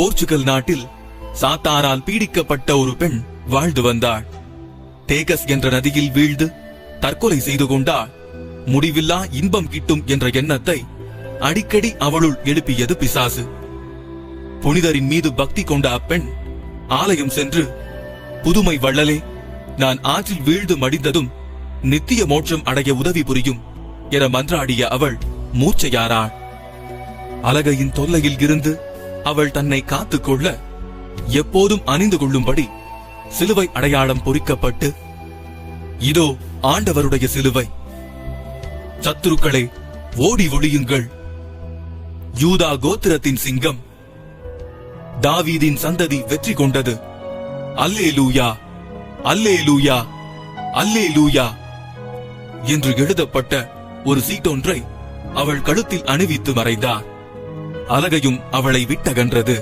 Portugal நாட்டில் சாத்தாரால் பீடிக்கப்பட்ட ஒரு பெண் வாழ்ந்து வந்தாள். டேகஸ் என்ற நதியில் வீழ்ந்து தற்கொலை செய்து கொண்டாள். முடிவில்லா இன்பம் கிட்டும் என்ற எண்ணத்தை அடிக்கடி அவளுள் எழுப்பியது பிசாசு. புனிதரின் மீது பக்தி கொண்ட அப்பெண் ஆலயம் சென்று, புதுமை வள்ளலே, நான் ஆற்றில் வீழ்ந்து மடிந்ததும் நித்திய மோட்சம் அடைய உதவி புரியும் என மன்றாடிய அவள் மூச்சையாராள். அலகையின் தொல்லையில் இருந்து அவள் தன்னை காத்துக்கொள்ள எப்போதும் அணிந்து கொள்ளும்படி சிலுவை அடையாளம் பொறிக்கப்பட்டு, இதோ ஆண்டவருடைய சிலுவை, சத்துருக்களே ஓடி ஒளியுங்கள், யூதா கோத்திரத்தின் சிங்கம், தாவீதின் சந்ததி வெற்றி கொண்டது, அல்லேலூயா அல்லேலூயா அல்லேலூயா என்று எழுதப்பட்ட ஒரு சீட்டொன்றை அவள் கழுத்தில் அணிவித்து மறைந்தார். அலகையும் அவளை விட்டகன்றது.